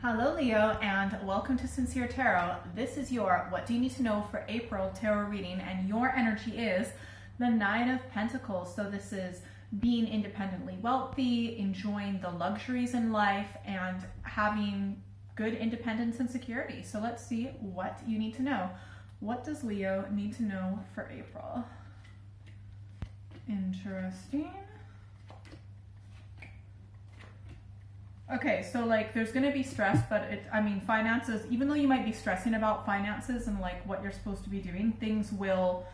Hello Leo, and welcome to Sincere Tarot. This is your What Do You Need to Know for April tarot reading, and your energy is the Nine of Pentacles. So this is being independently wealthy, enjoying the luxuries in life, and having good independence and security. So let's see what you need to know. What does Leo need to know for April? Interesting. Okay, so like there's going to be stress, but finances, even though you might be stressing about finances and like what you're supposed to be doing, things will,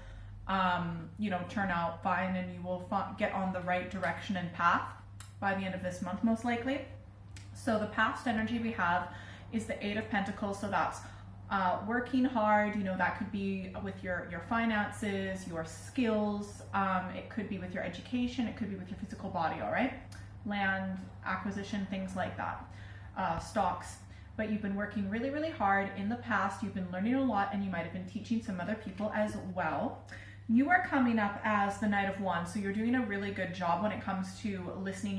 turn out fine, and you will get on the right direction and path by the end of this month, most likely. So the past energy we have is the Eight of Pentacles. So that's working hard, that could be with your finances, your skills. It could be with your education. It could be with your physical body, all right? Land acquisition, things like that, stocks. But you've been working really, really hard in the past. You've been learning a lot, and you might have been teaching some other people as well. You are coming up as the Knight of Wands, so you're doing a really good job when it comes to listening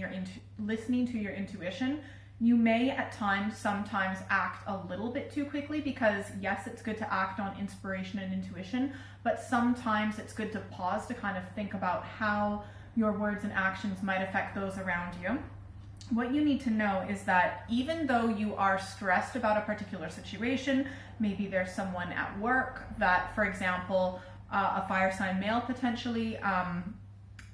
to your intuition. You may at times sometimes act a little bit too quickly, because yes, it's good to act on inspiration and intuition, but sometimes it's good to pause to kind of think about how your words and actions might affect those around you. What you need to know is that even though you are stressed about a particular situation, maybe there's someone at work that, for example, a fire sign male potentially,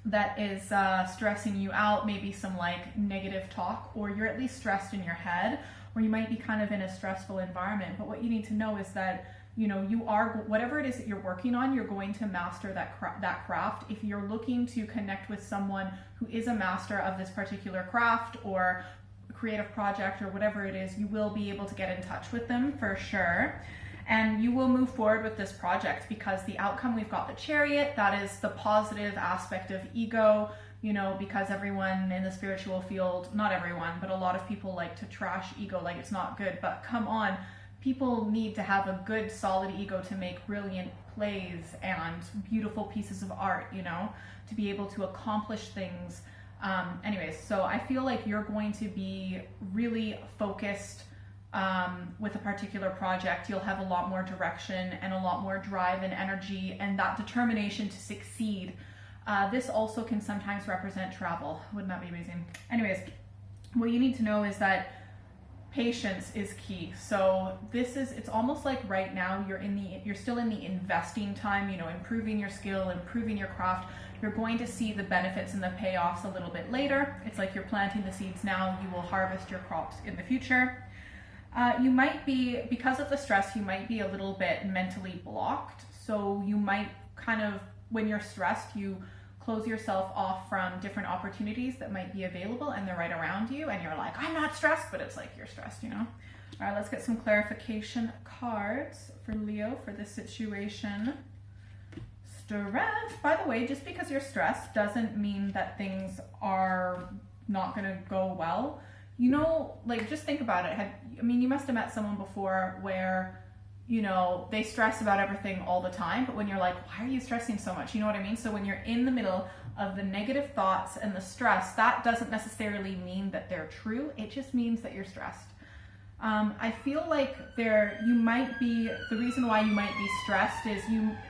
that is stressing you out, maybe some like negative talk, or you're at least stressed in your head, or you might be kind of in a stressful environment. But what you need to know is that you are, whatever it is that you're working on, you're going to master that craft. If you're looking to connect with someone who is a master of this particular craft or creative project or whatever it is, you will be able to get in touch with them for sure. And you will move forward with this project, because the outcome, we've got the Chariot. That is the positive aspect of ego, because everyone in the spiritual field, not everyone, but a lot of people like to trash ego like it's not good. But come on, people need to have a good, solid ego to make brilliant plays and beautiful pieces of art, to be able to accomplish things. Anyways, so I feel like you're going to be really focused with a particular project. You'll have a lot more direction and a lot more drive and energy and that determination to succeed. This also can sometimes represent travel. Wouldn't that be amazing? Anyways, what you need to know is that patience is key. So it's almost like right now you're still in the investing time, improving your skill, improving your craft. You're going to see the benefits and the payoffs a little bit later. It's like you're planting the seeds now, you will harvest your crops in the future. You might be, because of the stress, you might be a little bit mentally blocked. So you might kind of, when you're stressed, you close yourself off from different opportunities that might be available, and they're right around you, and you're like, I'm not stressed, but it's like you're stressed, All right, let's get some clarification cards for Leo for this situation. Stress. By the way, just because you're stressed doesn't mean that things are not going to go well. Just think about it. You must have met someone before where, they stress about everything all the time, but when you're like, why are you stressing so much? You know what I mean? So when you're in the middle of the negative thoughts and the stress, that doesn't necessarily mean that they're true. It just means that you're stressed. I feel like the reason why you might be stressed is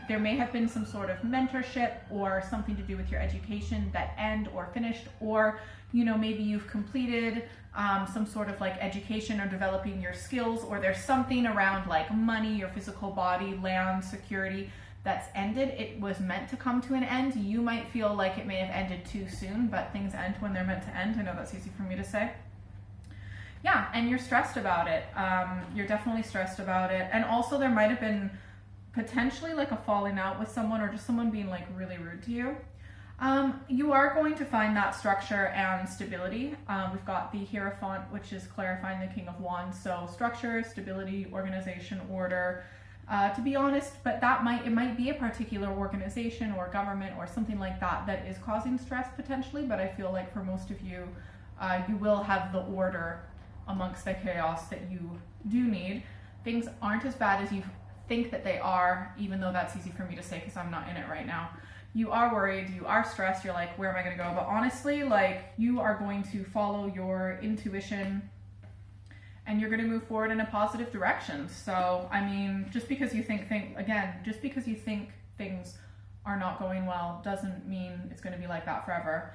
there may have been some sort of mentorship or something to do with your education that end or finished, or, maybe you've completed some sort of like education or developing your skills, or there's something around like money, your physical body, land, security that's ended. It was meant to come to an end. You might feel like it may have ended too soon, but things end when they're meant to end. I know that's easy for me to say. Yeah, and you're stressed about it. You're definitely stressed about it. And also there might have been potentially like a falling out with someone, or just someone being like really rude to you. You are going to find that structure and stability. We've got the Hierophant, which is clarifying the King of Wands. So structure, stability, organization, order. To be honest, but it might be a particular organization or government or something like that that is causing stress potentially. But I feel like for most of you, you will have the order amongst the chaos that you do need. Things aren't as bad as you think that they are, even though that's easy for me to say because I'm not in it right now. You are worried, you are stressed, you're like, where am I going to go? But honestly, like, you are going to follow your intuition and you're going to move forward in a positive direction. So, I mean, just because you think things are not going well doesn't mean it's going to be like that forever.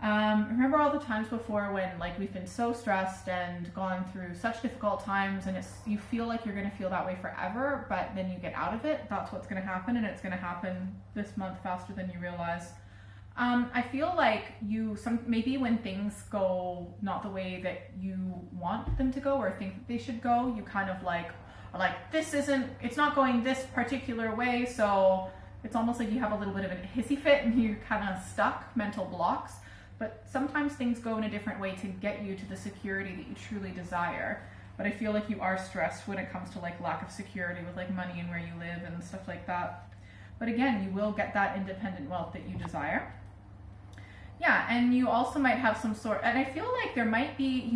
Remember all the times before when like we've been so stressed and gone through such difficult times, and you feel like you're going to feel that way forever, but then you get out of it. That's what's going to happen, and it's going to happen this month faster than you realize. I feel like maybe when things go not the way that you want them to go or think that they should go, you kind of are like, it's not going this particular way, so it's almost like you have a little bit of a hissy fit and you're kind of stuck, mental blocks. But sometimes things go in a different way to get you to the security that you truly desire. But I feel like you are stressed when it comes to like lack of security with like money and where you live and stuff like that. But again, you will get that independent wealth that you desire. Yeah, and you also might have some sort, and I feel like you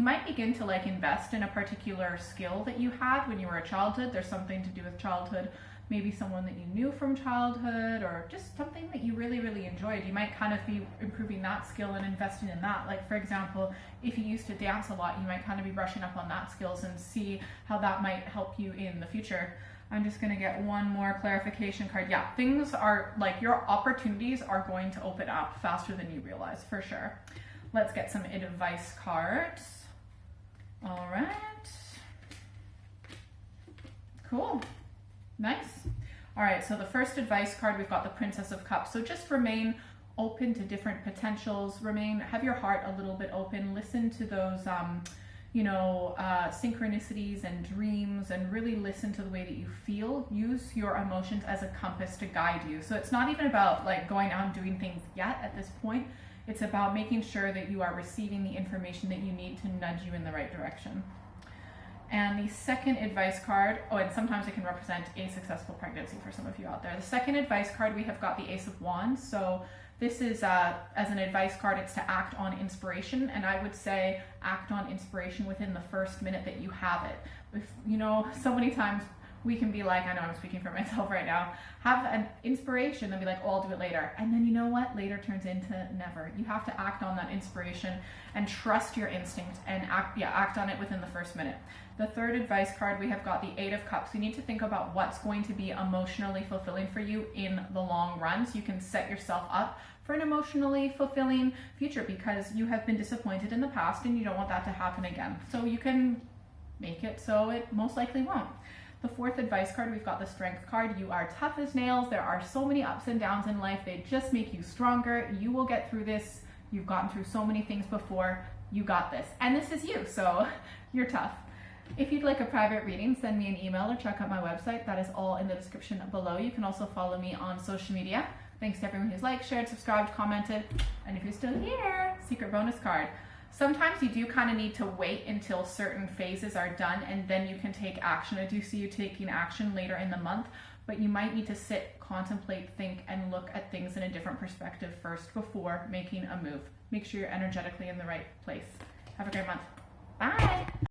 might begin to like invest in a particular skill that you had when you were a childhood. There's something to do with childhood, maybe someone that you knew from childhood, or just something that you really, really enjoyed. You might kind of be improving that skill and investing in that. Like for example, if you used to dance a lot, you might kind of be brushing up on that skills and see how that might help you in the future. I'm just going to get one more clarification card. Yeah, things are like your opportunities are going to open up faster than you realize, for sure. Let's get some advice cards. All right. Cool. Nice. All right, so the first advice card, we've got the Princess of Cups. So just remain open to different potentials. Have your heart a little bit open. Listen to those synchronicities and dreams, and really listen to the way that you feel. Use your emotions as a compass to guide you. So it's not even about like going out and doing things yet at this point. It's about making sure that you are receiving the information that you need to nudge you in the right direction. And the second advice card, and sometimes it can represent a successful pregnancy for some of you out there. The second advice card, we have got the Ace of Wands. So this is, as an advice card, it's to act on inspiration. And I would say act on inspiration within the first minute that you have it. So many times we can be like, I know I'm speaking for myself right now, have an inspiration and be like, oh, I'll do it later. And then you know what? Later turns into never. You have to act on that inspiration and trust your instinct and act on it within the first minute. The third advice card, we have got the Eight of Cups. You need to think about what's going to be emotionally fulfilling for you in the long run, so you can set yourself up for an emotionally fulfilling future, because you have been disappointed in the past and you don't want that to happen again. So you can make it so it most likely won't. The fourth advice card, we've got the Strength card. You are tough as nails. There are so many ups and downs in life. They just make you stronger. You will get through this. You've gotten through so many things before. You got this. And this is you, so you're tough. If you'd like a private reading, send me an email or check out my website. That is all in the description below. You can also follow me on social media. Thanks to everyone who's liked, shared, subscribed, commented. And if you're still here, secret bonus card. Sometimes you do kind of need to wait until certain phases are done and then you can take action. I do see you taking action later in the month, but you might need to sit, contemplate, think, and look at things in a different perspective first before making a move. Make sure you're energetically in the right place. Have a great month. Bye.